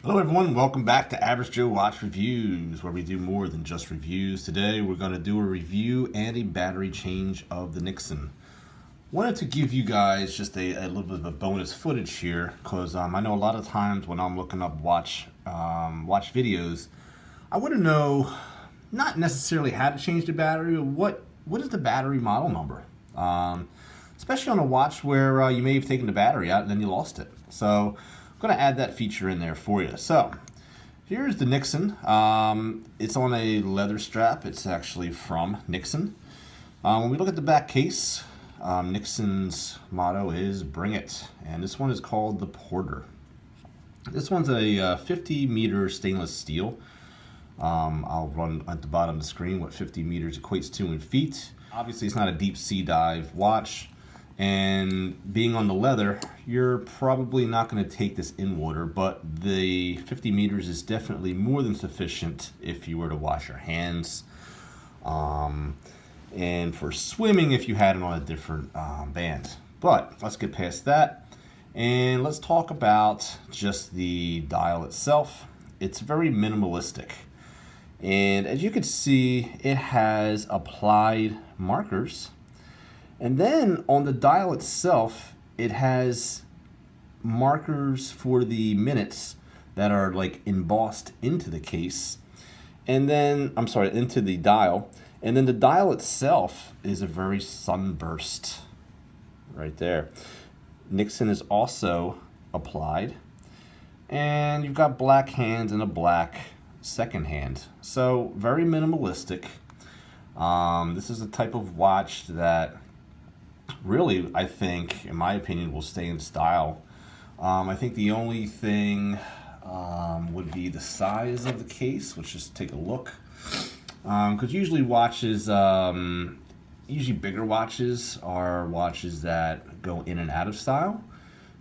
Hello everyone, welcome back to Average Joe Watch Reviews, where we do more than just reviews. Today we're going to do a review and a battery change of the Nixon. Wanted to give you guys just a little bit of a bonus footage here, because I know a lot of times when I'm looking up watch videos, I want to know not necessarily how to change the battery, but what is the battery model number? Especially on a watch where you may have taken the battery out and then you lost it. So I'm going to add that feature in there for you. So here's the Nixon. It's on a leather strap. It's actually from Nixon. When we look at the back case, Nixon's motto is "Bring It," and this one is called the Porter. This one's a 50 meter stainless steel. I'll run at the bottom of the screen what 50 meters equates to in feet. Obviously it's not a deep sea dive watch, and being on the leather, you're probably not going to take this in water, but the 50 meters is definitely more than sufficient if you were to wash your hands, and for swimming if you had it on a different band. But let's get past that and let's talk about just the dial itself. It's very minimalistic, and as you can see, it has applied markers. And then on the dial itself, it has markers for the minutes that are like embossed into the case. And then, I'm sorry, into the dial. And then the dial itself is a very sunburst right there. Nixon is also applied. And you've got black hands and a black second hand. So very minimalistic. This is a type of watch that really, I think, in my opinion, will stay in style. I think the only thing would be the size of the case. Let's just take a look. Because usually watches, usually bigger watches are watches that go in and out of style.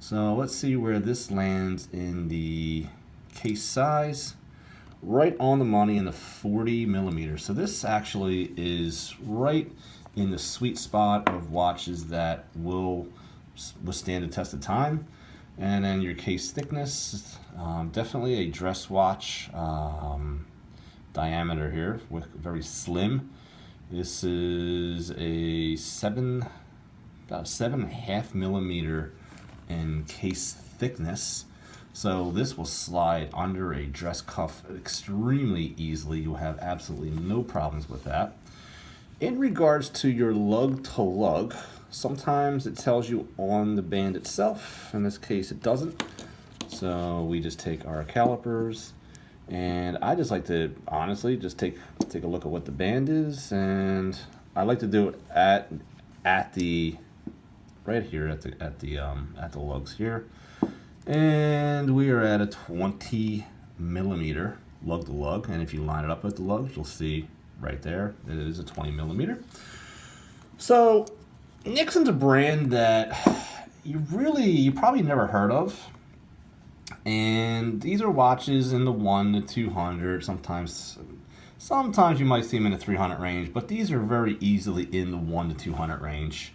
So let's see where this lands in the case size. Right on the money in the 40 millimeters. So this actually is right in the sweet spot of watches that will withstand the test of time. And then your case thickness, definitely a dress watch diameter here, with very slim. This is about 7.5 millimeter in case thickness. So this will slide under a dress cuff extremely easily. You'll have absolutely no problems with that. In regards to your lug to lug, sometimes it tells you on the band itself. In this case, it doesn't. So we just take our calipers, and I just like to honestly just take a look at what the band is, and I like to do it at the right here at the lugs here. And we are at a 20 millimeter lug to lug, and if you line it up with the lugs, you'll see right there that it is a 20 millimeter. So Nixon's a brand that you probably never heard of, and these are watches in the 1 to 200. Sometimes you might see them in the 300 range, but these are very easily in the 1 to 200 range.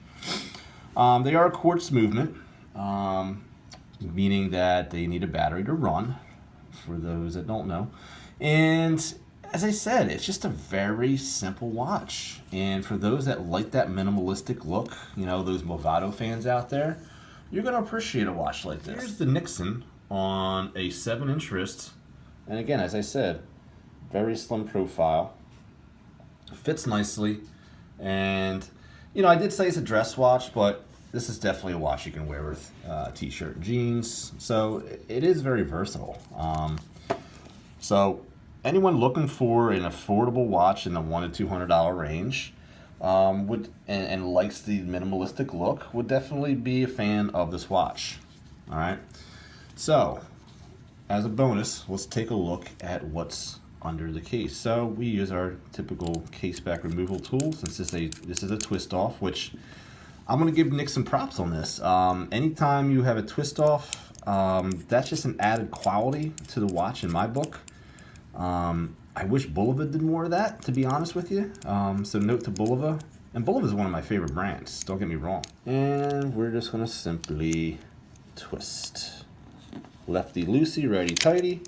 They are a quartz movement, meaning that they need a battery to run, for those that don't know. And as I said, it's just a very simple watch. And for those that like that minimalistic look, you know, those Movado fans out there, you're going to appreciate a watch like this. Here's the Nixon on a 7-inch wrist. And again, as I said, very slim profile. Fits nicely. And, you know, I did say it's a dress watch, but this is definitely a watch you can wear with t-shirt and jeans. So it is very versatile. So anyone looking for an affordable watch in the $100 to $200 range and likes the minimalistic look would definitely be a fan of this watch. All right. So as a bonus, let's take a look at what's under the case. So we use our typical case back removal tool. Since this is a twist off, which I'm going to give Nixon props on this. Anytime you have a twist off, that's just an added quality to the watch in my book. I wish Bulova did more of that, to be honest with you. So note to Bulova, And Bullet is one of my favorite brands, don't get me wrong. And we're just gonna simply twist. Lefty loosey, righty tighty.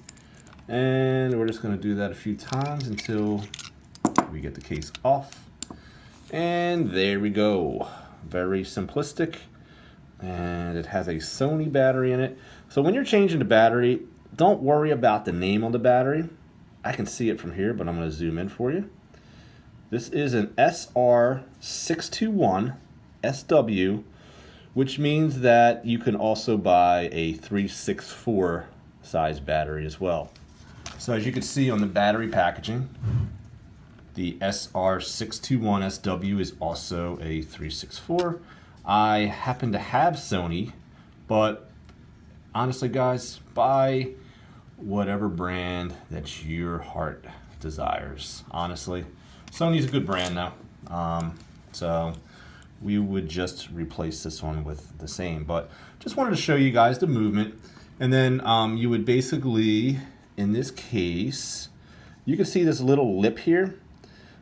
And we're just gonna do that a few times until we get the case off. And there we go. Very simplistic. And it has a Sony battery in it. So when you're changing the battery, don't worry about the name on the battery. I can see it from here, but I'm gonna zoom in for you. This is an SR621 SW, which means that you can also buy a 364 size battery as well. So as you can see on the battery packaging, the SR621 SW is also a 364. I happen to have Sony, but honestly guys, buy whatever brand that your heart desires, honestly. Sony's a good brand now, so we would just replace this one with the same, but just wanted to show you guys the movement. And then you would basically, in this case, you can see this little lip here.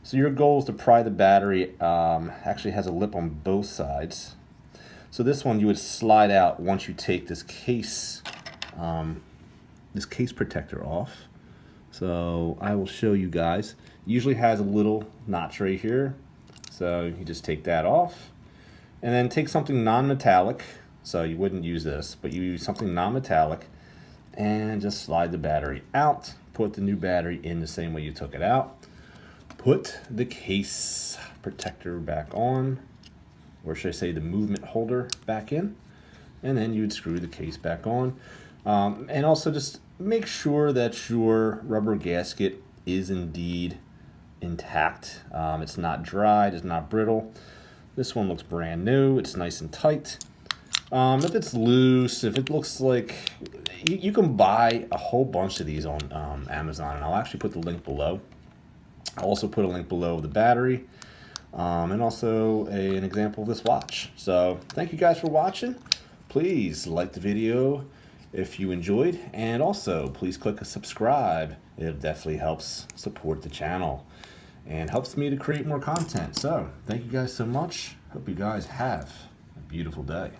So your goal is to pry the battery, actually has a lip on both sides. So this one you would slide out once you take this case protector off. So I will show you guys. It usually has a little notch right here. So you just take that off. And then take something non-metallic. So you wouldn't use this, but you use something non-metallic. And just slide the battery out. Put the new battery in the same way you took it out. Put the case protector back on. Or should I say the movement holder back in. And then you would screw the case back on. And also just make sure that your rubber gasket is indeed intact. It's not dried, it's not brittle. This one looks brand new, it's nice and tight. If it's loose, if it looks like, you can buy a whole bunch of these on Amazon, and I'll actually put the link below. I'll also put a link below of the battery, and also an example of this watch. So thank you guys for watching. Please like the video if you enjoyed, and also please click a subscribe. It definitely helps support the channel and helps me to create more content. So thank you guys so much. Hope you guys have a beautiful day.